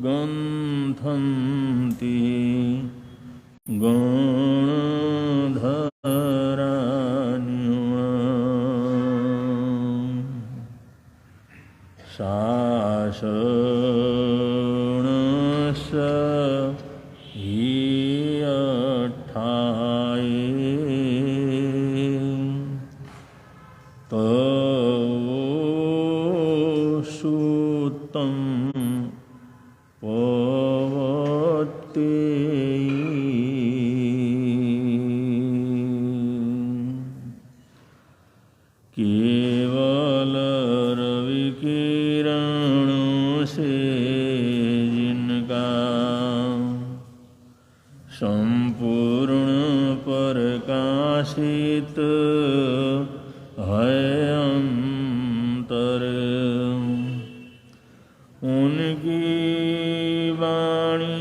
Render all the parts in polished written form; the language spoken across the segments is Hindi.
गन्थन्ति गणधरान्युना शासनस्य हि अट्ठाये तवोऽसुतं केवल रविकिरणों से जिनका संपूर्ण प्रकाशित है अंतर, उनकी वाणी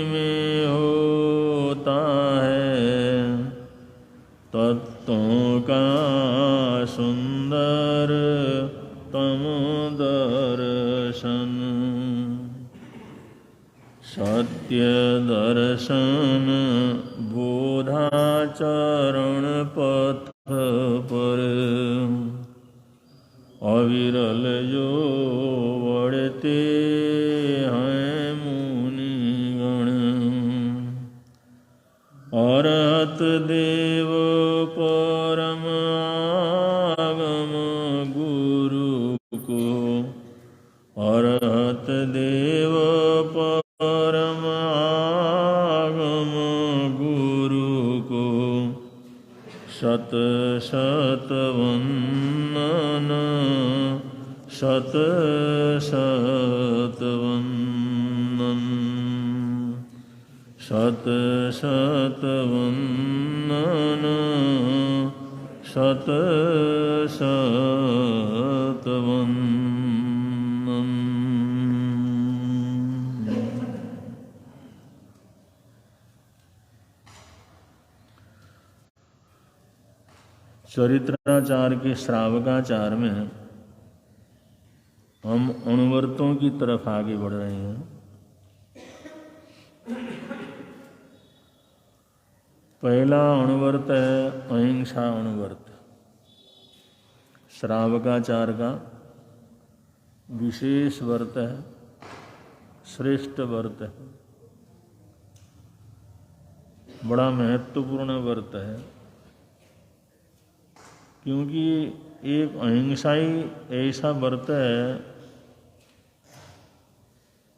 में होता है तत्वों का सुंदर तम दर्शन। सत्य दर्शन बोधाचरण पथ पर अविरल जो बढ़ते हैं मुनिगण। अरहत देव परम आगम गुरु को, अरहत देव परम आगम गुरु को शत शत वंदन, शत शत वंदन, शत शत वंदन, शत शत वंदन। चरित्राचार के श्रावकाचार में हम अणुवर्तों की तरफ आगे बढ़ रहे हैं। पहला अणुवर्त है अहिंसा अणुवर्त। श्रावकाचार का विशेष वर्त है, श्रेष्ठ वर्त है, बड़ा महत्वपूर्ण वर्त है, क्योंकि एक अहिंसा ही ऐसा वर्त है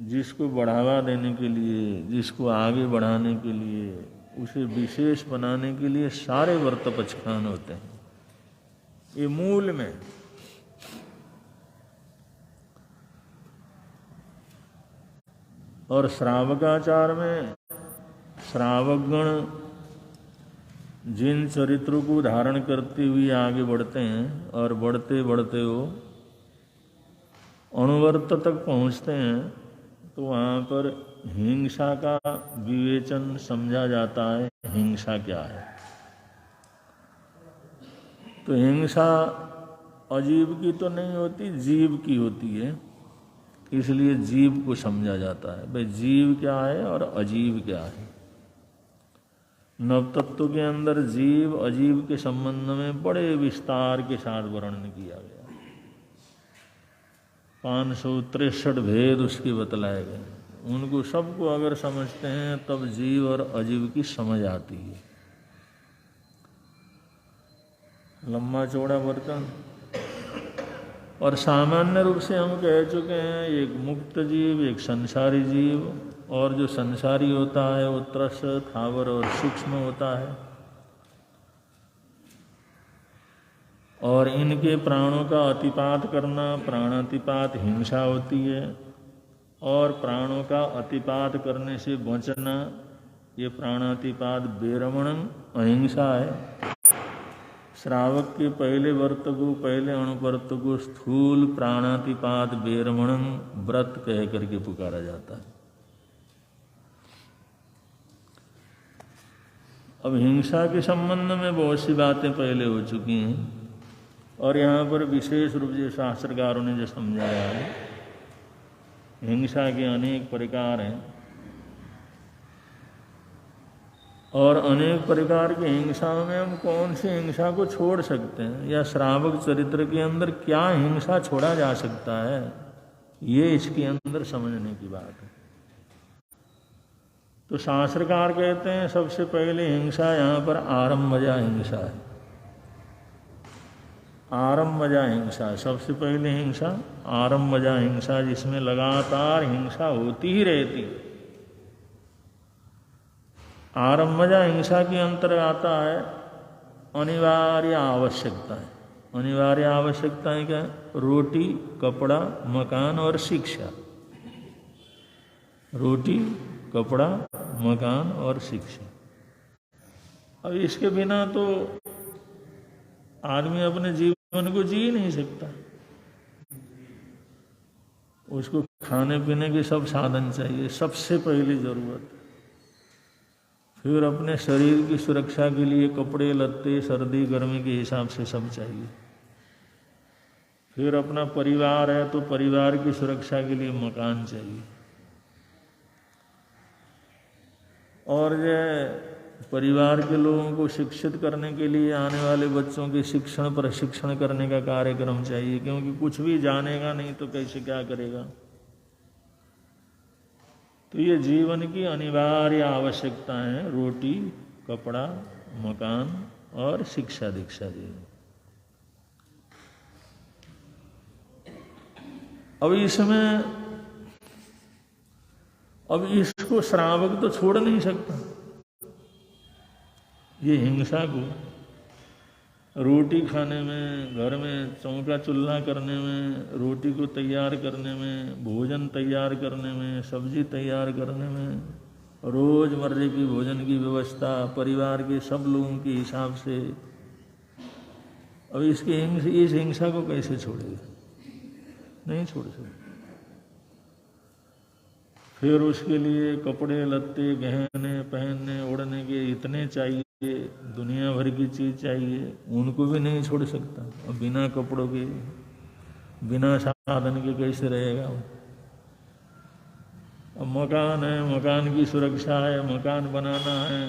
जिसको बढ़ावा देने के लिए, जिसको आगे बढ़ाने के लिए, उसे विशेष बनाने के लिए सारे वर्त पचखान होते हैं। ये मूल में और श्रावकाचार में श्रावकगण जिन चरित्रों को धारण करते हुए आगे बढ़ते हैं और बढ़ते बढ़ते वो अणुवर्त तक पहुँचते हैं, तो वहाँ पर हिंसा का विवेचन समझा जाता है। हिंसा क्या है? तो हिंसा अजीव की तो नहीं होती, जीव की होती है। इसलिए जीव को समझा जाता है, भाई जीव क्या है और अजीव क्या है। नवतत्व के अंदर जीव अजीव के संबंध में बड़े विस्तार के साथ वर्णन किया गया। 563 भेद उसके बतलाए गए। उनको सबको अगर समझते हैं तब जीव और अजीव की समझ आती है। लंबा चौड़ा वर्तन। और सामान्य रूप से हम कह चुके हैं, एक मुक्त जीव, एक संसारी जीव, और जो संसारी होता है वो त्रस, थावर और सूक्ष्म होता है। और इनके प्राणों का अतिपात करना, प्राणातिपात हिंसा होती है। और प्राणों का अतिपात करने से बचना, ये प्राणातिपात बेरमणम अहिंसा है। श्रावक के पहले वर्त को, पहले अणुवर्त को स्थूल प्राणातिपात बेरमणम व्रत कह करके पुकारा जाता है। अब हिंसा के संबंध में बहुत सी बातें पहले हो चुकी हैं। और यहाँ पर विशेष रूप से शास्त्रकारों ने जो समझाया है, हिंसा के अनेक प्रकार हैं और अनेक प्रकार की हिंसा में हम कौन सी हिंसा को छोड़ सकते हैं, या श्रावक चरित्र के अंदर क्या हिंसा छोड़ा जा सकता है, ये इसके अंदर समझने की बात है। तो शास्त्रकार कहते हैं सबसे पहले हिंसा यहाँ पर आरम्भजा हिंसा है। आरम्भजा हिंसा सबसे पहले हिंसा आरम्भजा हिंसा, जिसमें लगातार हिंसा होती ही रहती। आरम्भजा हिंसा के अंतर्गत आता है अनिवार्य आवश्यकताएं। अनिवार्य आवश्यकताएं क्या है? रोटी, कपड़ा, मकान और शिक्षा। रोटी, कपड़ा, मकान और शिक्षा। अब इसके बिना तो आदमी अपने जीवन को जी नहीं सकता। उसको खाने पीने के सब साधन चाहिए, सबसे पहली जरूरत। फिर अपने शरीर की सुरक्षा के लिए कपड़े लत्ते सर्दी गर्मी के हिसाब से सब चाहिए। फिर अपना परिवार है तो परिवार की सुरक्षा के लिए मकान चाहिए। और ये परिवार के लोगों को शिक्षित करने के लिए आने वाले बच्चों के शिक्षण प्रशिक्षण करने का कार्यक्रम चाहिए, क्योंकि कुछ भी जानेगा नहीं तो कैसे क्या करेगा। तो ये जीवन की अनिवार्य आवश्यकता है, रोटी, कपड़ा, मकान और शिक्षा दीक्षा जी। अब इसको श्रावक तो छोड़ नहीं सकता। ये हिंसा को रोटी खाने में, घर में चौका चूल्हा करने में, रोटी को तैयार करने में, भोजन तैयार करने में, सब्जी तैयार करने में, रोजमर्रे की भोजन की व्यवस्था परिवार के सब लोगों के हिसाब से। अब इस हिंसा को कैसे छोड़ेगा? नहीं छोड़ सकते। फिर उसके लिए कपड़े लत्ते गहने पहनने ओढ़ने के इतने चाहिए, दुनिया भर की चीज चाहिए, उनको भी नहीं छोड़ सकता। और बिना कपड़ों के बिना साधन के कैसे रहेगा? अब मकान है, मकान की सुरक्षा है, मकान बनाना है,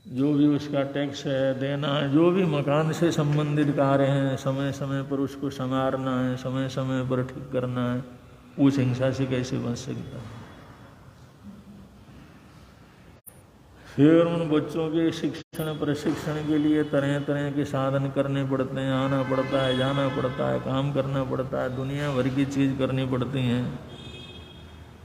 जो भी उसका टैक्स है देना है, जो भी मकान से संबंधित कार्य हैं समय समय पर उसको संवारना है, समय समय पर ठीक करना है। उस हिंसा से कैसे बच सकता? फिर उन बच्चों के शिक्षण प्रशिक्षण के लिए तरह तरह के साधन करने पड़ते हैं, आना पड़ता है, जाना पड़ता है, काम करना पड़ता है, दुनिया भर की चीज करनी पड़ती हैं।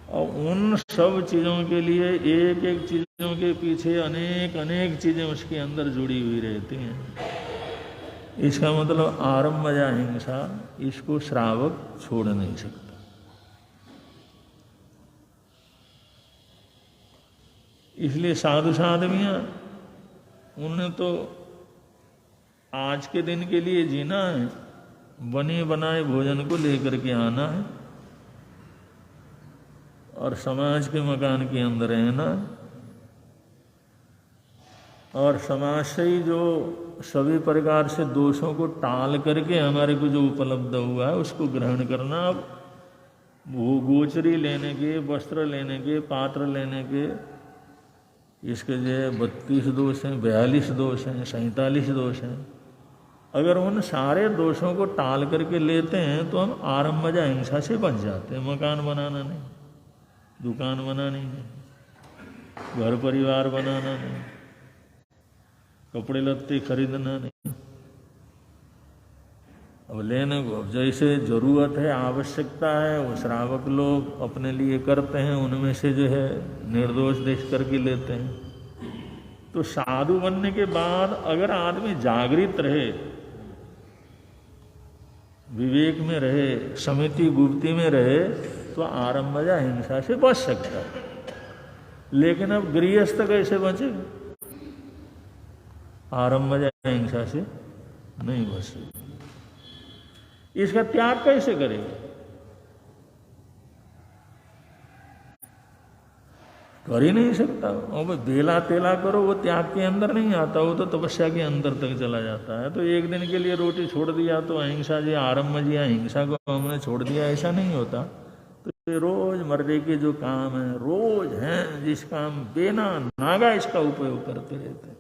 और उन सब चीज़ों के लिए एक एक चीज़ों के पीछे अनेक अनेक चीज़ें उसके अंदर जुड़ी हुई रहती हैं। इसका मतलब आरम्भजा हिंसा, इसको श्रावक छोड़ नहीं सकता। इसलिए साधु साधवियाँ उन्हें तो आज के दिन के लिए जीना है, बने बनाए भोजन को लेकर के आना है और समाज के मकान के अंदर रहना, और समाज से ही जो सभी प्रकार से दोषों को टाल करके हमारे को जो उपलब्ध हुआ है उसको ग्रहण करना। अब वो गोचरी लेने के, वस्त्र लेने के, पात्र लेने के, इसके जो 32 दोष हैं, 42 दोष हैं, 47 दोष हैं। अगर उन सारे दोषों को टाल करके लेते हैं तो हम आरम्भजा हिंसा से बच जाते हैं। मकान बनाना नहीं, दुकान बनानी नहीं, घर परिवार बनाना नहीं, कपड़े लत्ते खरीदना नहीं। अब लेने को जैसे जरूरत है, आवश्यकता है, वो श्रावक लोग अपने लिए करते हैं, उनमें से जो है निर्दोष देख करके लेते हैं। तो साधु बनने के बाद अगर आदमी जागृत रहे, विवेक में रहे, समिति गुप्ती में रहे, तो आरम्भजा हिंसा से बच सकता है। लेकिन अब गृहस्थ कैसे बचेगा? आरम्भजा हिंसा से नहीं बच सकता। इसका त्याग कैसे करेगा? कर ही नहीं सकता। और वो बेला तेला करो, वो त्याग के अंदर नहीं आता, वो तो तपस्या के अंदर तक चला जाता है। तो एक दिन के लिए रोटी छोड़ दिया तो अहिंसा जी आरंभ जी अहिंसा को हमने छोड़ दिया, ऐसा नहीं होता। तो ये रोजमर्रे के जो काम है, रोज हैं जिस काम बेना नागा इसका उपयोग करते रहते हैं,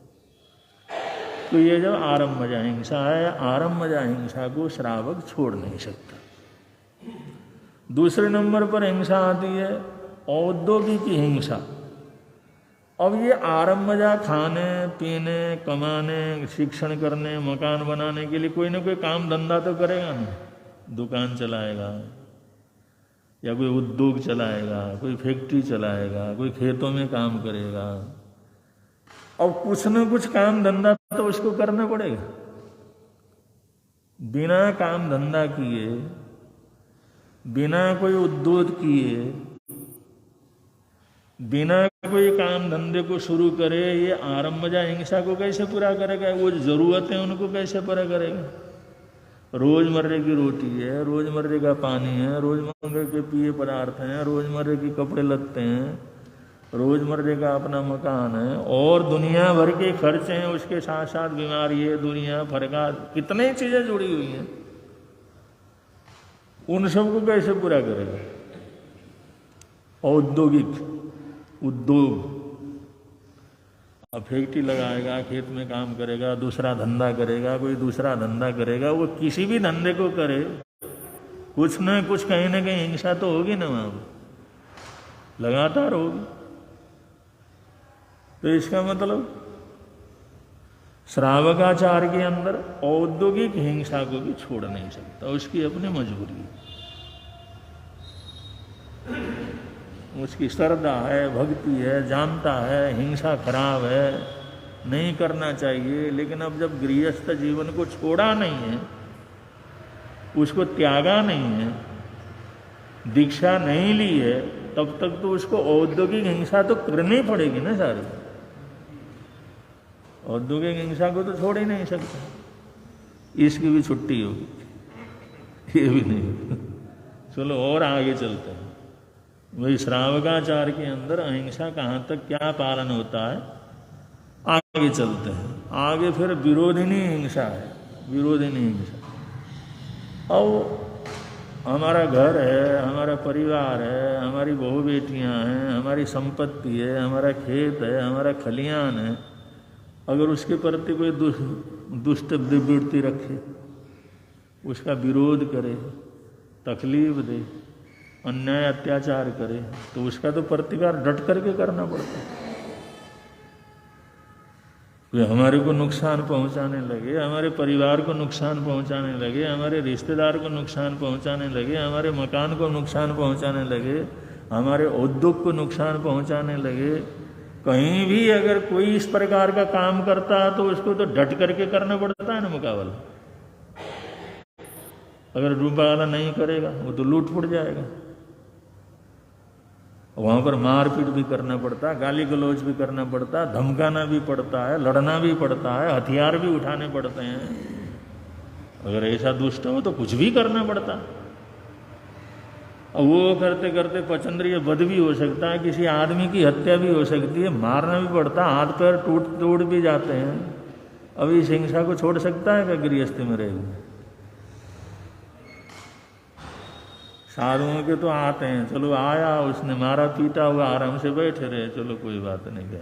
तो ये जो आरंभज अहिंसा है, आरंभज अहिंसा को श्रावक छोड़ नहीं सकता। दूसरे नंबर पर हिंसा आती है औद्योगिक हिंसा। अब ये आरंभजा खाने पीने कमाने शिक्षण करने मकान बनाने के लिए कोई ना कोई काम धंधा तो करेगा ना, दुकान चलाएगा या कोई उद्योग चलाएगा, कोई फैक्ट्री चलाएगा, कोई खेतों में काम करेगा। और कुछ न कुछ काम धंधा तो उसको करना पड़ेगा। बिना काम धंधा किए, बिना कोई उद्योग किए, बिना कोई काम धंधे को शुरू करे, ये आरंभजा हिंसा को कैसे पूरा करेगा? वो जरूरत है उनको कैसे पूरा करेगा? रोजमर्रे की रोटी है, रोजमर्रे का पानी है, रोजमर्रे के पेय पदार्थ हैं, रोजमर्रे के कपड़े लगते हैं, रोजमर्रे का अपना मकान है, और दुनिया भर के खर्चे हैं, उसके साथ साथ बीमारी है, दुनिया भर का कितने चीजें जुड़ी हुई हैं, उन सबको कैसे पूरा करेगा? औद्योगिक उद्योग, अब फैक्ट्री लगाएगा, खेत में काम करेगा, दूसरा धंधा करेगा, कोई दूसरा धंधा करेगा, वो किसी भी धंधे को करे, कुछ न कुछ कहीं ना कहीं हिंसा तो होगी ना, वहां लगातार होगी। तो इसका मतलब श्रावकाचार के अंदर औद्योगिक हिंसा को भी छोड़ नहीं सकता, उसकी अपनी मजबूरी है, उसकी श्रद्धा है, भक्ति है, जानता है हिंसा खराब है, नहीं करना चाहिए। लेकिन अब जब गृहस्थ जीवन को छोड़ा नहीं है, उसको त्यागा नहीं है, दीक्षा नहीं ली है, तब तक तो उसको औद्योगिक हिंसा तो करनी पड़ेगी ना सारी। औद्योगिक हिंसा को तो छोड़ ही नहीं सकता, इसकी भी छुट्टी होगी, ये भी नहीं। चलो और आगे चलते हैं। वही श्रावकाचार के अंदर अहिंसा कहाँ तक क्या पालन होता है, आगे चलते हैं। आगे फिर विरोधिनी हिंसा है, विरोधिनी हिंसा। अब हमारा घर है, हमारा परिवार है, हमारी बहू बेटियां हैं, हमारी संपत्ति है, हमारा खेत है, हमारा खलियान है, अगर उसके प्रति कोई दुष्ट वृत्ति रखे, उसका विरोध करे, तकलीफ दे, अन्याय अत्याचार करे, तो उसका तो प्रतिकार डट करके करना पड़ता है। वे हमारे को नुकसान पहुंचाने लगे, हमारे परिवार को नुकसान पहुंचाने लगे, हमारे रिश्तेदार को नुकसान पहुंचाने लगे, हमारे मकान को नुकसान पहुंचाने लगे, हमारे उद्योग को नुकसान पहुंचाने लगे, कहीं भी अगर कोई इस प्रकार का काम करता है तो उसको तो डट करके करना पड़ता है ना मुकाबला। अगर मुकाबला नहीं करेगा वो तो लूट फुट जाएगा, वहां पर मारपीट भी करना पड़ता है, गाली गलौज भी करना पड़ता है, धमकाना भी पड़ता है, लड़ना भी पड़ता है, हथियार भी उठाने पड़ते हैं। अगर ऐसा दुष्ट हो तो कुछ भी करना पड़ता है। और वो करते करते पचंद्रिय वध भी हो सकता है, किसी आदमी की हत्या भी हो सकती है, मारना भी पड़ता है, हाथ पैर टूट भी जाते हैं। अब इस हिंसा को छोड़ सकता है क्या गृहस्थी में रहेगा? साधुओं के तो आते हैं, चलो आया, उसने मारा पीटा हुआ, आराम से बैठे रहे, चलो कोई बात नहीं क्या।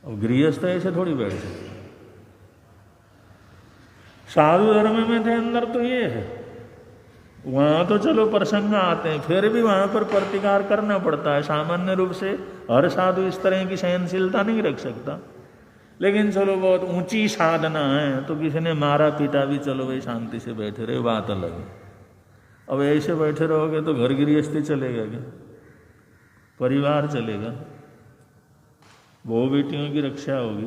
और गृहस्थ ऐसे थोड़ी बैठ सकते। साधु धर्म में थे अंदर तो ये है, वहां तो चलो प्रसंग आते हैं, फिर भी वहां पर प्रतिकार करना पड़ता है। सामान्य रूप से हर साधु इस तरह की सहनशीलता नहीं रख सकता, लेकिन चलो बहुत ऊंची साधना है तो किसी ने मारा पीटा भी, चलो भाई शांति से बैठे रहे, बात अलग है। अब ऐसे बैठे रहोगे तो घर गृहस्थी चलेगा क्या? परिवार चलेगा? बहू बेटियों की रक्षा होगी,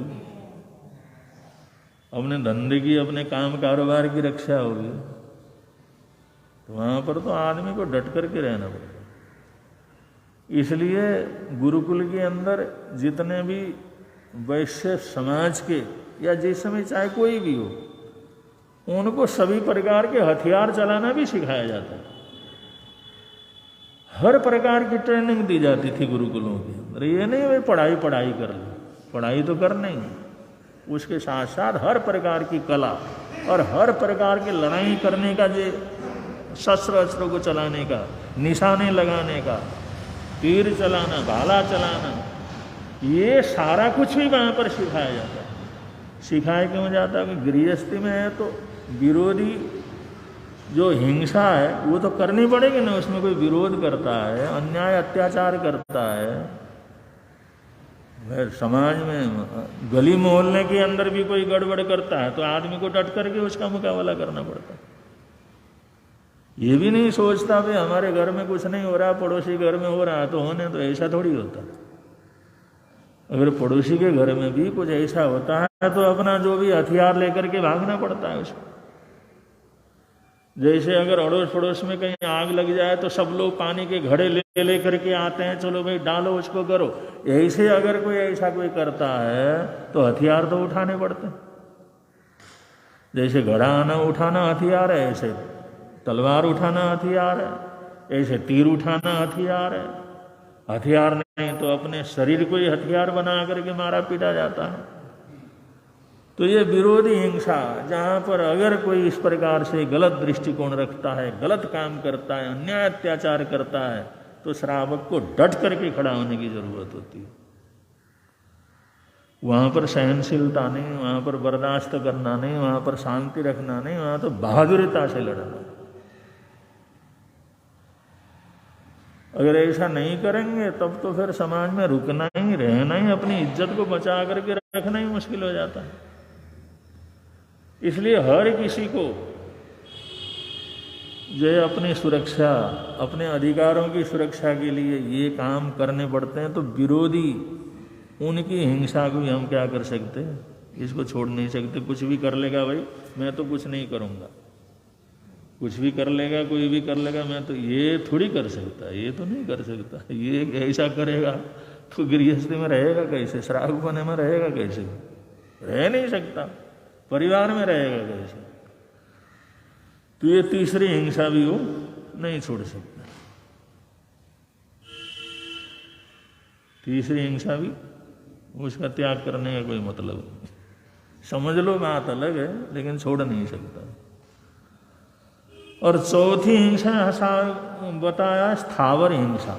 अपने धंधे की, अपने काम कारोबार की रक्षा होगी, तो वहां पर तो आदमी को डट करके रहना पड़ेगा। इसलिए गुरुकुल के अंदर जितने भी वैश्य समाज के या जिस समय चाहे कोई भी हो, उनको सभी प्रकार के हथियार चलाना भी सिखाया जाता है। हर प्रकार की ट्रेनिंग दी जाती थी गुरुकुलों के अंदर। ये नहीं भाई पढ़ाई पढ़ाई कर लो, पढ़ाई तो करना ही, उसके साथ साथ हर प्रकार की कला और हर प्रकार की लड़ाई करने का, जो शस्त्र अस्त्रों को चलाने का, निशाने लगाने का, तीर चलाना, भाला चलाना, ये सारा कुछ भी वहाँ पर सिखाया जाता है। सिखाया क्यों जाता है? कि गृहस्थी में है तो विरोधी जो हिंसा है वो तो करनी पड़ेगी ना। उसमें कोई विरोध करता है, अन्याय अत्याचार करता है, समाज में गली मोहल्ले के अंदर भी कोई गड़बड़ करता है तो आदमी को डट करके उसका मुकाबला करना पड़ता है। ये भी नहीं सोचता भाई हमारे घर में कुछ नहीं हो रहा, पड़ोसी घर में हो रहा है तो होने, तो ऐसा थोड़ी होता है। अगर पड़ोसी के घर में भी कुछ ऐसा होता है तो अपना जो भी हथियार लेकर के भागना पड़ता है उसको। जैसे अगर अड़ोस पड़ोस में कहीं आग लग जाए तो सब लोग पानी के घड़े ले करके आते हैं, चलो भाई डालो उसको करो। ऐसे अगर कोई ऐसा कोई करता है तो हथियार तो उठाने पड़ते हैं। जैसे घड़ा आना उठाना हथियार है, ऐसे तलवार उठाना हथियार है, ऐसे तीर उठाना हथियार है। हथियार नहीं तो अपने शरीर को ही हथियार बना करके मारा पीटा जाता है। तो ये विरोधी हिंसा, जहाँ पर अगर कोई इस प्रकार से गलत दृष्टिकोण रखता है, गलत काम करता है, अन्याय अत्याचार करता है, तो श्रावक को डट करके खड़ा होने की जरूरत होती है। वहाँ पर सहनशीलता नहीं, वहाँ पर बर्दाश्त करना नहीं, वहाँ पर शांति रखना नहीं, वहाँ तो बहादुरता से लड़ना। अगर ऐसा नहीं करेंगे तब तो फिर समाज में रुकना ही, रहना ही, अपनी इज्जत को बचा करके रखना ही मुश्किल हो जाता है। इसलिए हर किसी को जो अपनी सुरक्षा, अपने अधिकारों की सुरक्षा के लिए ये काम करने पड़ते हैं। तो विरोधी उनकी हिंसा को भी हम क्या कर सकते हैं? इसको छोड़ नहीं सकते। कुछ भी कर लेगा भाई, मैं तो कुछ नहीं करूँगा, कुछ भी कर लेगा, कोई भी कर लेगा, मैं तो ये थोड़ी कर सकता, ये तो नहीं कर सकता। ये ऐसा करेगा तो गृहस्थी में रहेगा कैसे? श्रावक बने में रहेगा कैसे? रह नहीं सकता, परिवार में रहेगा कैसे? तो ये तीसरी हिंसा भी वो नहीं छोड़ सकता। तीसरी हिंसा भी उसका त्याग करने का कोई मतलब नहीं। समझ लो बात अलग है, लेकिन छोड़ नहीं सकता। और चौथी हिंसा बताया स्थावर हिंसा।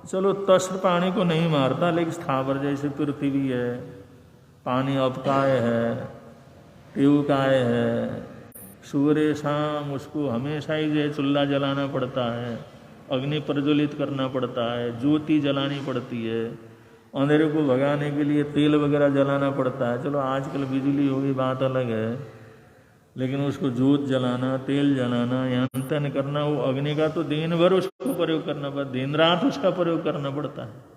चलो तस्र पानी को नहीं मारता, लेकिन स्थावर जैसे पृथ्वी है, पानी अपकाय है, ट्यूबकाय है, सूर्य शाम उसको हमेशा ही जो चूल्हा जलाना पड़ता है, अग्नि प्रज्वलित करना पड़ता है, ज्योति जलानी पड़ती है, अंधेरे को भगाने के लिए तेल वगैरह जलाना पड़ता है। चलो आजकल बिजली होगी बात अलग है, लेकिन उसको जोत जलाना, तेल जलाना, यंत्रण करना, वो अग्नि का तो दिन भर उसको प्रयोग करना पड़ता, दिन रात उसका प्रयोग करना पड़ता है।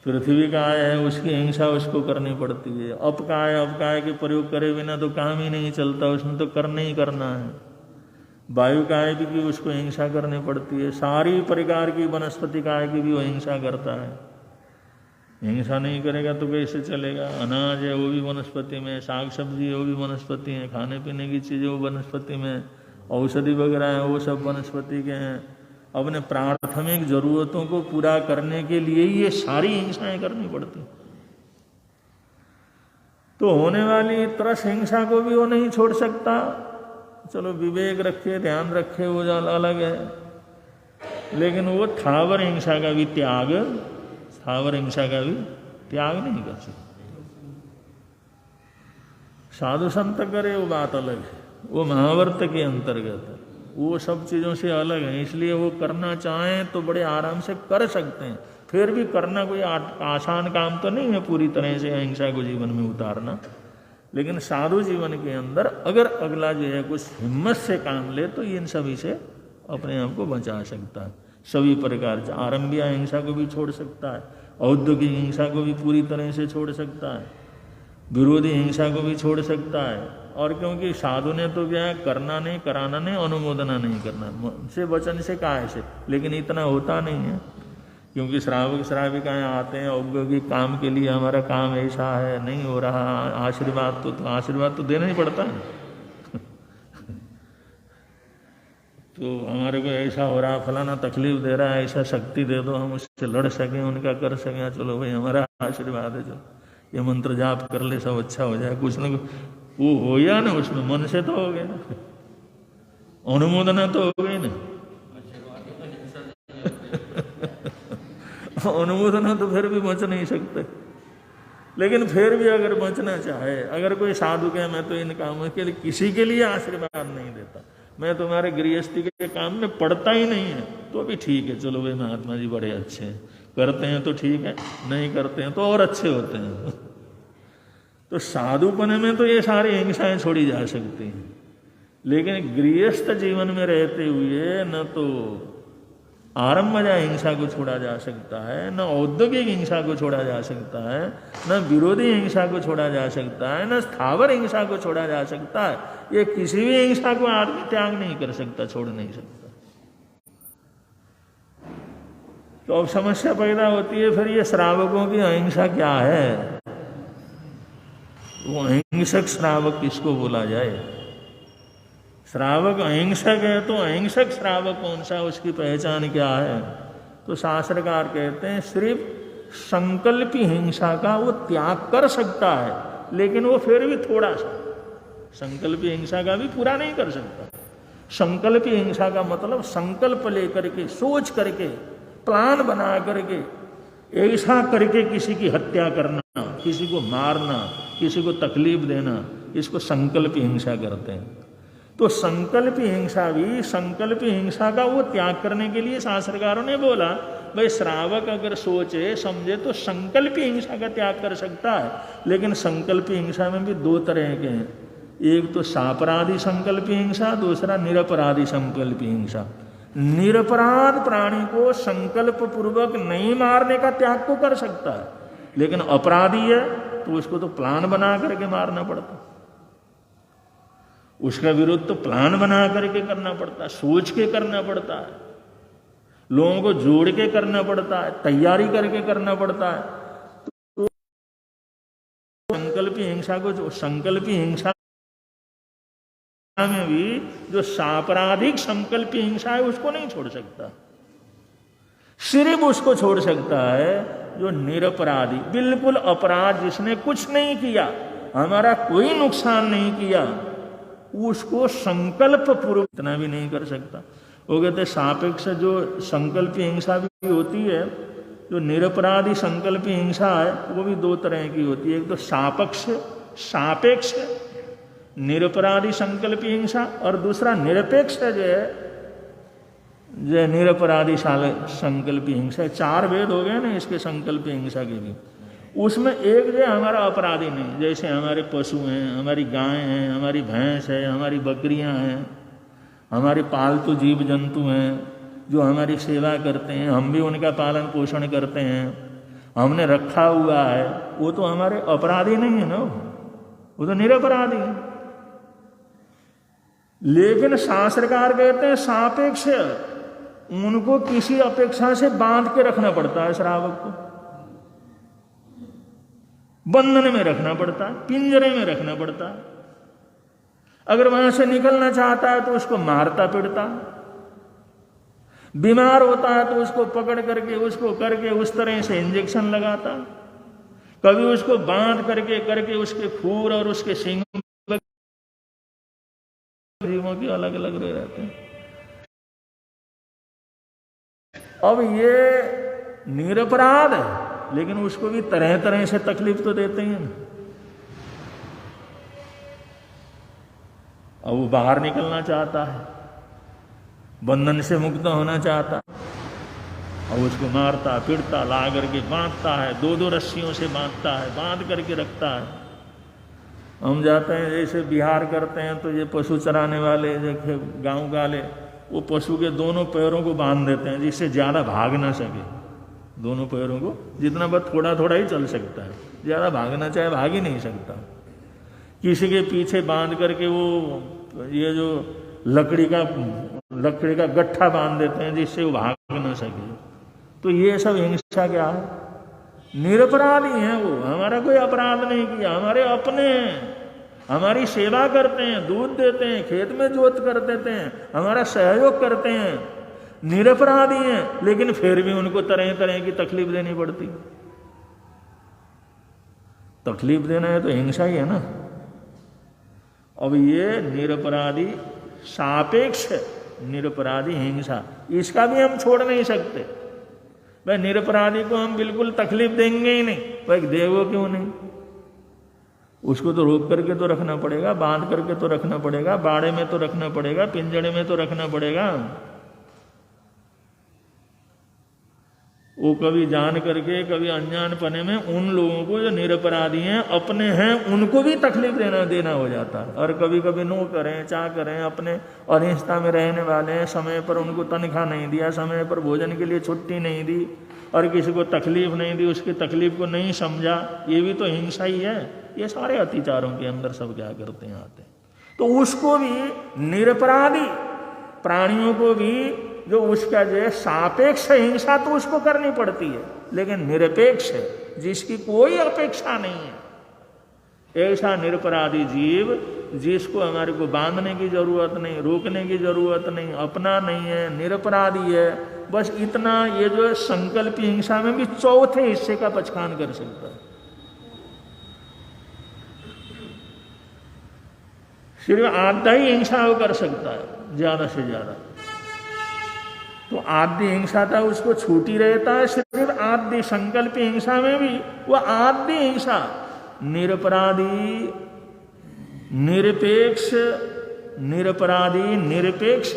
पृथ्वी का आय है, उसकी हिंसा उसको करनी पड़ती है। अपकाय के प्रयोग करे बिना तो काम ही नहीं चलता, उसमें तो करना ही करना है। वायु काय की उसको हिंसा करनी पड़ती है। सारी प्रकार की वनस्पति काय की भी वो हिंसा करता है। हिंसा नहीं करेगा तो कैसे चलेगा? अनाज है वो भी वनस्पति में, साग सब्जी है वो भी वनस्पति है, खाने पीने की चीज़ें वो वनस्पति में, औषधि वगैरह है वो सब वनस्पति के हैं। अपने प्राथमिक जरूरतों को पूरा करने के लिए ये सारी हिंसाएं करनी पड़ती। तो होने वाली तरस हिंसा को भी वो नहीं छोड़ सकता। चलो विवेक रखे, ध्यान रखे, वो अलग है, लेकिन वो स्थावर हिंसा का भी त्याग, स्थावर हिंसा का भी त्याग नहीं कर सकता। साधु संत करे वो बात अलग है, वो महावर्त के अंतर्गत है, वो सब चीज़ों से अलग है। इसलिए वो करना चाहें तो बड़े आराम से कर सकते हैं। फिर भी करना कोई आसान काम तो नहीं है पूरी तरह से अहिंसा को जीवन में उतारना, लेकिन साधु जीवन के अंदर अगर अगला जो है कुछ हिम्मत से काम ले तो इन सभी से अपने आप को बचा सकता है। सभी प्रकार से आरंभिक हिंसा को भी छोड़ सकता है, औद्योगिक हिंसा को भी पूरी तरह से छोड़ सकता है, विरोधी हिंसा को भी छोड़ सकता है। और क्योंकि साधु ने तो क्या है, करना नहीं, कराना नहीं, अनुमोदना नहीं करना, से वचन से काय से, लेकिन इतना होता नहीं है। क्योंकि श्रावक श्राविकाएँ आते हैं औद्योगिक काम के लिए, हमारा काम ऐसा है, नहीं हो रहा, आशीर्वाद तो आशीर्वाद तो देना ही पड़ता है। तो हमारे को ऐसा हो रहा, फलाना तकलीफ दे रहा है, ऐसा शक्ति दे दो हम उससे लड़ सकें, उनका कर सकें। चलो भाई हमारा आशीर्वाद है, चलो ये मंत्र जाप कर ले, सब अच्छा हो जाए। कुछ न कुछ वो हो या ना, उसमें मन से तो हो गया ना, अनुमोदना तो हो गई ना। अनुमोदना तो फिर भी बच नहीं सकते। लेकिन फिर भी अगर बचना चाहे, अगर कोई साधु कहे मैं तो इन कामों के लिए किसी के लिए आशीर्वाद नहीं देता, मैं तुम्हारे गृहस्थी के काम में पड़ता ही नहीं है, तो भी ठीक है, चलो भाई महात्मा जी बड़े अच्छे हैं, करते हैं तो ठीक है, नहीं करते हैं तो और अच्छे होते हैं। तो साधुपने में तो ये सारी हिंसाएं छोड़ी जा सकती हैं, लेकिन गृहस्थ जीवन में रहते हुए न तो आरंभजा हिंसा को छोड़ा जा सकता है, न औद्योगिक हिंसा को छोड़ा जा सकता है, न विरोधी हिंसा को छोड़ा जा सकता है, न स्थावर हिंसा को छोड़ा जा सकता है। ये किसी भी हिंसा को आदमी त्याग नहीं कर सकता, छोड़ नहीं सकता। तो अब समस्या पैदा होती है फिर ये श्रावकों की अहिंसा क्या है, वो अहिंसक श्रावक किसको बोला जाए। श्रावक अहिंसक है तो अहिंसक श्रावक कौन सा, उसकी पहचान क्या है। तो शास्त्रकार कहते हैं सिर्फ संकल्पी हिंसा का वो त्याग कर सकता है, लेकिन वो फिर भी थोड़ा सा, संकल्पी हिंसा का भी पूरा नहीं कर सकता। संकल्पी हिंसा का मतलब संकल्प लेकर के, सोच करके, प्लान बना करके, ऐसा करके किसी की हत्या करना, किसी को मारना, किसी को तकलीफ देना, इसको संकल्पी हिंसा करते हैं। तो संकल्पी हिंसा भी, संकल्पी हिंसा का वो त्याग करने के लिए शास्त्रकारों ने बोला भाई श्रावक अगर सोचे समझे तो संकल्पी हिंसा का त्याग कर सकता है। लेकिन संकल्पी हिंसा में भी दो तरह के हैं, एक तो सापराधी संकल्पी हिंसा, दूसरा निरपराधी संकल्पी हिंसा। निरपराध प्राणी को संकल्प पूर्वक नहीं मारने का त्याग को कर सकता है, लेकिन अपराधी है तो उसको तो प्लान बना करके मारना पड़ता, उसका विरोध तो प्लान बना करके करना पड़ता है, सोच के करना पड़ता है, लोगों को जोड़ के करना पड़ता है, तैयारी करके करना पड़ता है। तो संकल्पी हिंसा को, जो संकल्पी हिंसा में भी जो सापराधिक संकल्पी हिंसा है उसको नहीं छोड़ सकता, सिर्फ उसको छोड़ सकता है जो निरपराधी, बिल्कुल अपराध, जिसने कुछ नहीं किया, हमारा कोई नुकसान नहीं किया, उसको संकल्प पूर्वक इतना भी नहीं कर सकता। वो कहते सापेक्ष जो संकल्पी हिंसा भी होती है, जो निरपराधी संकल्पी हिंसा है वो भी दो तरह की होती है। एक तो सापेक्ष निरपराधी संकल्पी हिंसा, और दूसरा निरपेक्ष जो है, जो निरपराधी संकल्पी हिंसा। चार भेद हो गए ना इसके संकल्पी हिंसा के भी। उसमें एक जो हमारा अपराधी नहीं, जैसे हमारे पशु हैं, हमारी गाय हैं, हमारी भैंस है, हमारी बकरियां हैं, हमारे पालतू जीव जंतु हैं जो हमारी सेवा करते हैं, हम भी उनका पालन पोषण करते हैं, हमने रखा हुआ है, वो तो हमारे अपराधी नहीं है ना, वो तो निरपराधी है। लेकिन शास्त्रकार कहते हैं सापेक्ष, उनको किसी अपेक्षा से बांध के रखना पड़ता है, श्रावक को बंधन में रखना पड़ता है, पिंजरे में रखना पड़ता है। अगर वहां से निकलना चाहता है तो उसको मारता पीटता, बीमार होता है तो उसको पकड़ करके, उसको करके उस तरह से इंजेक्शन लगाता, कभी उसको बांध करके उसके खूर और उसके सींग, जीवों की अलग अलग रहते हैं। अब ये निरपराध है, लेकिन उसको भी तरह तरह से तकलीफ तो देते हैं। अब वो बाहर निकलना चाहता है, बंधन से मुक्त होना चाहता, और उसको मारता पीटता, ला करके बांधता है, दो दो रस्सियों से बांधता है, बांध करके रखता है। हम जाते हैं जैसे बिहार करते हैं तो ये पशु चराने वाले जैसे गांव वाले, वो पशु के दोनों पैरों को बांध देते हैं जिससे ज्यादा भाग ना सके। दोनों पैरों को जितना बस थोड़ा थोड़ा ही चल सकता है, ज्यादा भागना चाहे भाग ही नहीं सकता। किसी के पीछे बांध करके वो ये जो लकड़ी का गट्ठा बांध देते हैं जिससे वो भाग ना सके। तो ये सब हिंसा क्या है, निरपराधी है वो, हमारा कोई अपराध नहीं किया, हमारे अपने, हमारी सेवा करते हैं, दूध देते हैं, खेत में जोत कर देते हैं, हमारा सहयोग करते हैं, निरपराधी हैं, लेकिन फिर भी उनको तरह तरह की तकलीफ देनी पड़ती। तकलीफ देना है तो हिंसा ही है ना। अब ये निरपराधी सापेक्ष निरपराधी हिंसा, इसका भी हम छोड़ नहीं सकते। भाई निरपराधी को हम बिल्कुल तकलीफ देंगे ही नहीं, भाई देवो क्यों नहीं, उसको तो रोक करके तो रखना पड़ेगा, बांध करके तो रखना पड़ेगा, बाड़े में तो रखना पड़ेगा, पिंजड़े में तो रखना पड़ेगा। वो कभी जान करके कभी अनजान पने में उन लोगों को जो निरपराधी हैं, अपने हैं, उनको भी तकलीफ देना हो जाता है। और कभी कभी नो करें चा करें, अपने अनिष्ठता में रहने वाले हैं, समय पर उनको तनख्वाह नहीं दिया, समय पर भोजन के लिए छुट्टी नहीं दी, और किसी को तकलीफ नहीं दी, उसकी तकलीफ को नहीं समझा, ये भी तो हिंसा ही है। ये सारे अत्याचारों के अंदर सब क्या करते हैं, आते हैं। तो उसको भी निरपराधी प्राणियों को भी जो उसका जो सापेक्ष हिंसा तो उसको करनी पड़ती है, लेकिन निरपेक्ष है, जिसकी कोई अपेक्षा नहीं है, ऐसा निरपराधी जीव जिसको हमारे को बांधने की जरूरत नहीं, रोकने की जरूरत नहीं, अपना नहीं है, निरपराधी है, बस इतना ये जो संकल्पी हिंसा में भी चौथे हिस्से का पचखान कर सकता है। सिर्फ आधा ही हिंसा वो कर सकता है, ज्यादा से ज्यादा। तो आदि हिंसा था उसको छूटी रहता है, सिर्फ आदि संकल्पी हिंसा में भी वो आदि हिंसा निरपराधी निरपेक्ष निरपराधी निरपेक्ष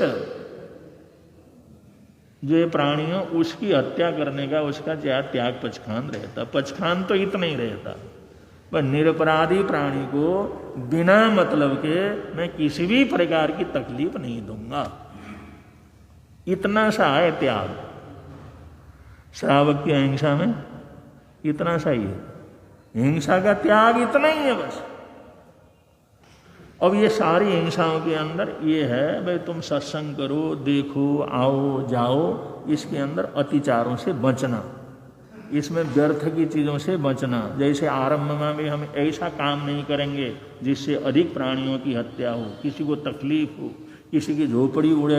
जो प्राणियों उसकी हत्या करने का उसका त्याग पचखान रहता। पचखान तो इतना ही रहता, पर निरपराधी प्राणी को बिना मतलब के मैं किसी भी प्रकार की तकलीफ नहीं दूंगा, इतना सा है त्याग। श्रावक की अहिंसा में इतना सा ही है, हिंसा का त्याग इतना ही है बस। अब ये सारी हिंसाओं के अंदर ये है भाई तुम सत्संग करो, देखो, आओ जाओ, इसके अंदर अतिचारों से बचना, इसमें व्यर्थ की चीज़ों से बचना। जैसे आरंभ में भी हम ऐसा काम नहीं करेंगे जिससे अधिक प्राणियों की हत्या हो, किसी को तकलीफ हो, किसी की झोपड़ी उड़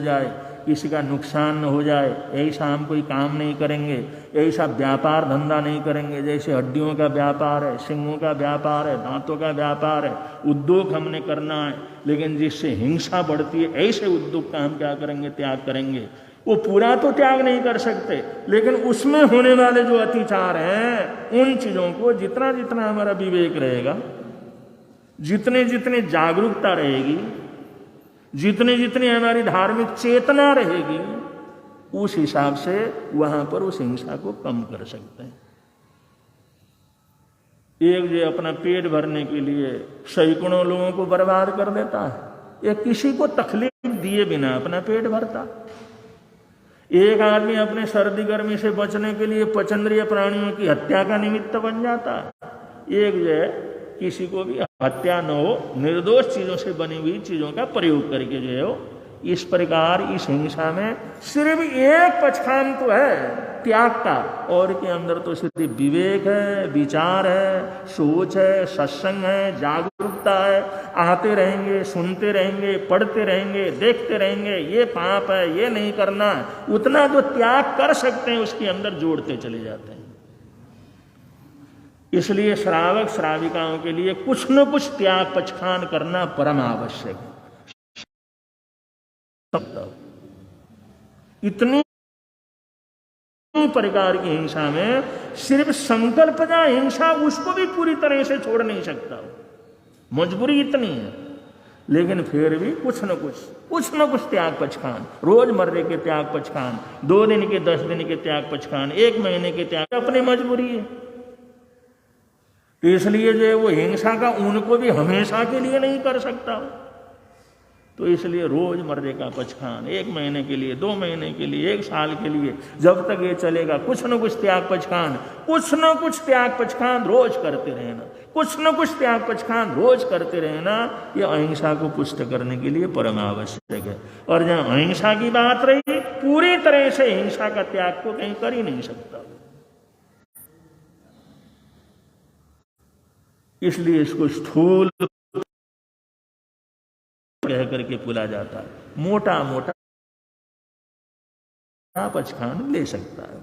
जाए, किसी का नुकसान न हो जाए, ऐसा हम कोई काम नहीं करेंगे। ऐसा व्यापार धंधा नहीं करेंगे जैसे हड्डियों का व्यापार है, सिंगों का व्यापार है, दांतों का व्यापार है, उद्योग हमने करना है, लेकिन जिससे हिंसा बढ़ती है ऐसे उद्योग का हम क्या करेंगे, त्याग करेंगे। वो पूरा तो त्याग नहीं कर सकते, लेकिन उसमें होने वाले जो अत्याचार हैं उन चीज़ों को जितना जितना हमारा विवेक रहेगा, जितने जितने जागरूकता रहेगी, जितनी जितनी हमारी धार्मिक चेतना रहेगी, उस हिसाब से वहां पर उस हिंसा को कम कर सकते हैं। एक जो अपना पेट भरने के लिए सैकड़ों लोगों को बर्बाद कर देता है, एक किसी को तकलीफ दिए बिना अपना पेट भरता। एक आदमी अपने सर्दी गर्मी से बचने के लिए पचंद्रिय प्राणियों की हत्या का निमित्त बन जाता है। एक जो है किसी को भी हत्या न हो, निर्दोष चीजों से बनी हुई चीजों का प्रयोग करके जो है इस प्रकार इस हिंसा में सिर्फ एक पचखान तो है त्याग का, और के अंदर तो सिर्फ विवेक है, विचार है, सोच है, सत्संग है, जागरूकता है। आते रहेंगे, सुनते रहेंगे, पढ़ते रहेंगे, देखते रहेंगे, ये पाप है, ये नहीं करना, उतना जो त्याग कर सकते हैं उसके अंदर जोड़ते चले जाते हैं। इसलिए श्रावक श्राविकाओं के लिए कुछ न कुछ त्याग पचखान करना परम आवश्यक है। इतनी प्रकार की हिंसा में सिर्फ संकल्पना हिंसा उसको भी पूरी तरह से छोड़ नहीं सकता, मजबूरी इतनी है। लेकिन फिर भी कुछ न कुछ त्याग पचखान, रोजमर्रे के त्याग पचखान, 2 दिन के 10 दिन के त्याग पचखान, 1 महीने के त्याग, अपनी मजबूरी है। इसलिए जो वो हिंसा का उनको भी हमेशा के लिए नहीं कर सकता, तो इसलिए रोजमर्रे का पचखान 1 महीने के लिए, 2 महीने के लिए, 1 साल के लिए, जब तक ये चलेगा कुछ न कुछ त्याग पचखान, कुछ न कुछ त्याग पचखान रोज करते रहना, कुछ न कुछ त्याग पचखान रोज करते रहना। ये अहिंसा को पुष्ट करने के लिए परम आवश्यक है। और जहां अहिंसा की बात रही, पूरी तरह से हिंसा का त्याग को कहीं कर ही नहीं सकता। इसलिए इसको स्थूल कह करके फूला जाता है। मोटा मोटा पचखान ले सकता है,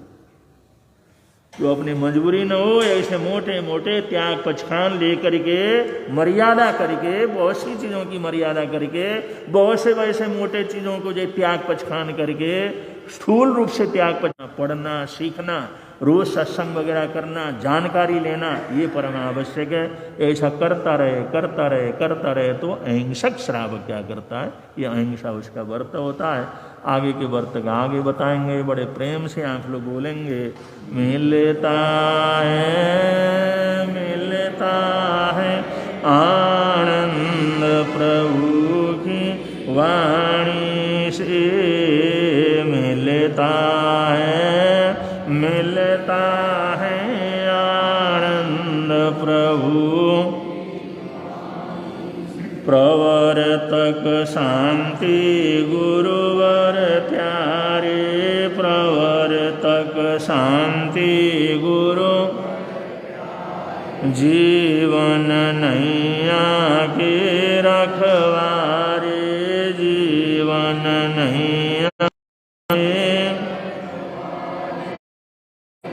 तो अपनी मजबूरी न हो ऐसे मोटे मोटे त्याग पचखान लेकर के मर्यादा करके, बहुत सी चीजों की मर्यादा करके, बहुत से वैसे मोटे चीजों को जो त्याग पचखान करके स्थूल रूप से त्याग पचखान, पढ़ना सीखना, रोज सत्संग वगैरह करना, जानकारी लेना, ये परम आवश्यक है। ऐसा करता रहे करता रहे करता रहे तो अहिंसक श्रावक क्या करता है, ये अहिंसा उसका व्रत होता है। आगे के व्रत का आगे बताएंगे, बड़े प्रेम से आप लोग बोलेंगे। मिलता है आनंद प्रभु की वाणी से, मिलता है आनंद प्रभु प्रवर्तक शांति गुरुवर प्यारे, प्रवर्तक शांति गुरु जीवन नैया के रखवारे, जीवन नैया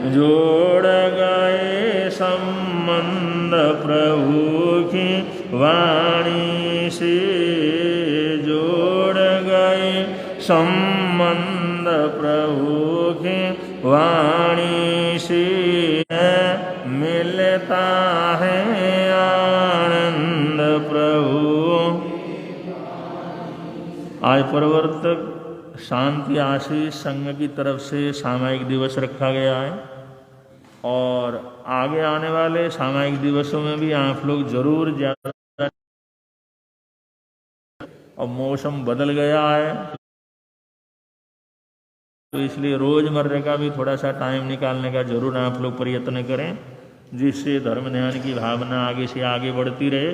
जोड़ गए संबंध प्रभु की वाणी से, जोड़ गए संबंध प्रभु की वाणी से, मिलता है आनंद प्रभु। आज प्रवर्तक शांति आशीष संघ की तरफ से सामायिक दिवस रखा गया है, और आगे आने वाले सामायिक दिवसों में भी आप लोग जरूर ज्यादा, अब मौसम बदल गया है तो इसलिए रोजमर्रा का भी थोड़ा सा टाइम निकालने का जरूर आप लोग प्रयत्न करें, जिससे धर्म ध्यान की भावना आगे से आगे बढ़ती रहे।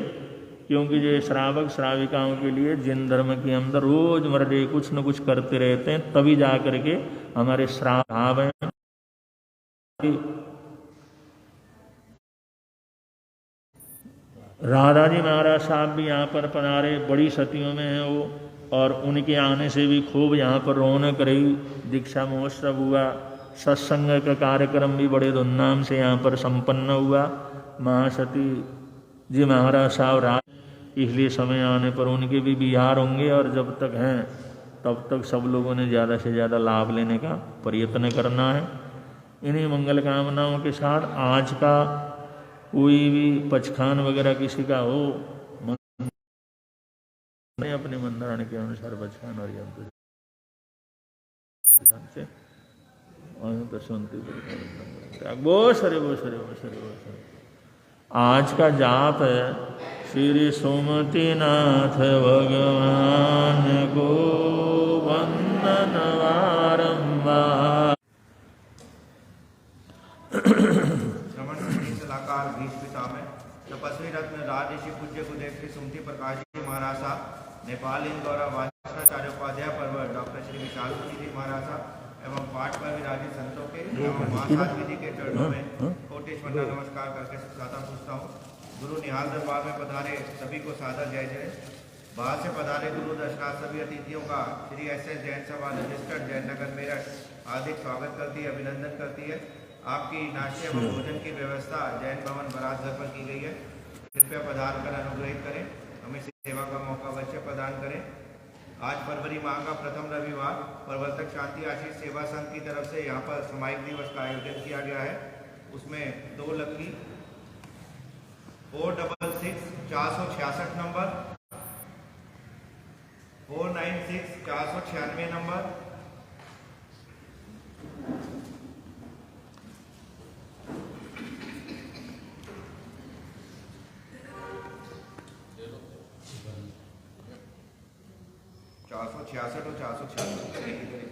क्योंकि ये श्रावक श्राविकाओं के लिए जिन धर्म के अंदर रोजमर्रा कुछ न कुछ करते रहते हैं, तभी जा करके हमारे श्राव भाव हैं। राधा जी महाराज साहब भी यहाँ पर पधारे, बड़ी सतियों में हैं वो, और उनके आने से भी खूब यहाँ पर रौनक रही। दीक्षा महोत्सव हुआ, सत्संग का कार्यक्रम भी बड़े धूमधाम से यहाँ पर संपन्न हुआ। महासती जी महाराज साहब राज, इसलिए समय आने पर उनके भी बिहार होंगे, और जब तक हैं तब तक सब लोगों ने ज़्यादा से ज़्यादा लाभ लेने का प्रयत्न करना है। इन्हीं मंगल कामनाओं के साथ आज का कोई भी पचखान वगैरह किसी का हो, अपने मंत्राण के अनुसार पचखान और से आज का जाप है श्री सोमतीनाथ भगवान को वंदन बारंबार। सलाहकार भीष्म पितामह तपस्वी रत्न राजऋषि पूज्य गुरुदेव श्री सुमति प्रकाश जी महाराज साहब, नेपाल इंदौर वाचनाचार्य उपाध्याय पर्वत डॉक्टर श्री विशाल जी महाराज साहब एवं पाठ पर विराजित संतों के एवं महासाध्वी विधि के चरणों में कोटि वंदना नमस्कार करके सादा पूछता हूँ। गुरु निहाल दरबार में पधारे सभी को सादर जय जय। बाहर से पधारे गुरु दर्शनार्थ सभी अतिथियों का श्री एस.एस. जैन सभा रजिस्टर्ड जयनगर मेरठ हार्दिक स्वागत करती है, अभिनंदन करती है। आपकी नाश्ते एवं भोजन की व्यवस्था जैन भवन बरात घर पर की गई है, कृपया पधार कर अनुग्रहित करें, हमें सेवा का मौका अवश्य प्रदान करें। आज फरवरी माह का प्रथम रविवार प्रवर्तक शांति आशीष सेवा संघ की तरफ से यहाँ पर सामायिक दिवस का आयोजन किया गया है। उसमें 2 लकी 466 466 नंबर, 496 496 नंबर, 466 और 466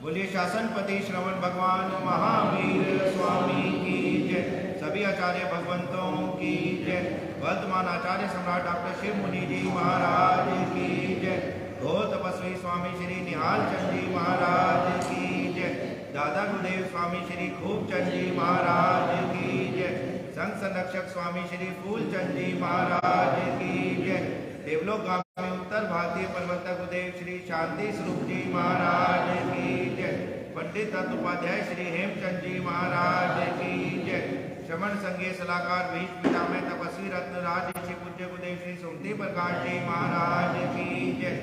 बोलिए शासनपति श्रवण भगवान महावीर स्वामी की जय। सभी आचार्य भगवंतों की जय। वर्तमान आचार्य सम्राट डॉक्टर शिव मुनि जी महाराज की जय। गो तपस्वी स्वामी श्री निहाल चंद जी महाराज की जय। दादा गुरुदेव स्वामी श्री खूबचंद जी महाराज की जय। संघ संरक्षक स्वामी श्री फूलचंद जी महाराज की जय। देवलोकगामी उत्तर भारतीय प्रवर्तक गुरुदेव श्री शांति स्वरूप जी महाराज की जय। पंडित दत्तोपाध्याय श्री हेमचंद जी महाराज की जय। श्रवण संघीय सलाहकार भीष्म पितामह तपस्वी रत्न राज ऋषि पूज्य गुरुदेव श्री सुमति प्रकाश जी महाराज की जय।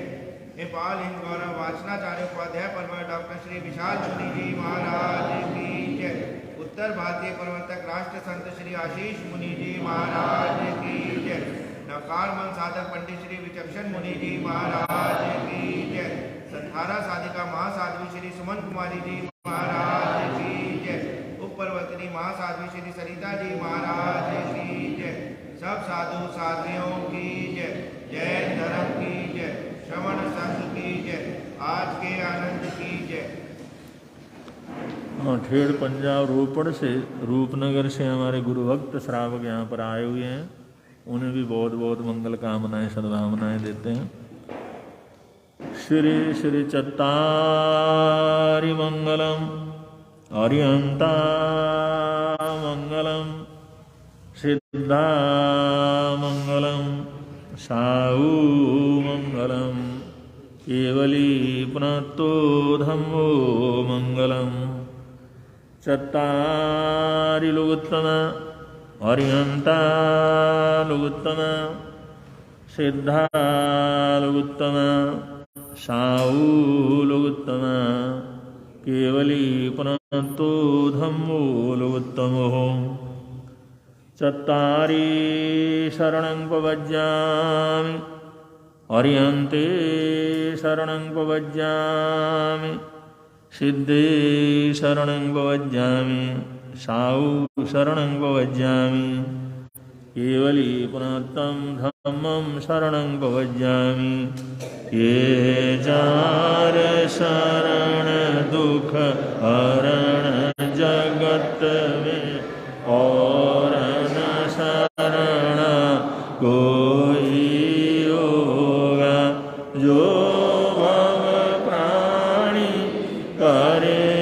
नेपाल हिंद गौरव वाचनाचार्य उपाध्याय परवर डॉक्टर श्री विशाल मुनि जी महाराज की जय। उत्तर भारतीय प्रवर्तक राष्ट्र संत श्री आशीष मुनि जी महाराज की जय। नवकार मन साधक पंडित श्री विचक्षण मुनि जी महाराज की जय। संधारा साधिका महासाध्वी श्री सुमन कुमारी जी महाराज की जय। उपप्रवर्तनी महासाध्वी श्री सरिता जी महाराज की जय। सब साधु साध्वियों की जय। जय धर्म की जय। श्रवण संघ की जय। आज के आनंद की जय। हाँ, ठेड़ पंजाब रोपड़ से, रूपनगर से हमारे गुरु भक्त श्रावक यहाँ पर आए हुए हैं। उन्हें भी बहुत बहुत मंगल कामनाएं सद्भावनाएं देते हैं। श्री श्री चत्तारि मंगलम अर्यंता मंगलम सिद्धा मंगलम साऊ मंगलम केवली पुनतो धम्मो मंगलम। चत्तारि लोकोत्तम अर्यंता लोकोत्तम सिद्धा लोकोत्तम साऊ लोकोत्तम केवली पुनतो धम्मो लोकोत्तमो। चत्तारि शरणं प्रपद्यामि अर्यन्ते शरणं प्रपद्यामि सिद्धे शरणं प्रपद्यामि साऊ शरणं प्रपद्यामि केवली पुनत्तं धम्मं शरणं प्रपद्यामि। ये जार शरण दुख हरण जगत में और न शरण कोई होगा। जो भव प्राणी करे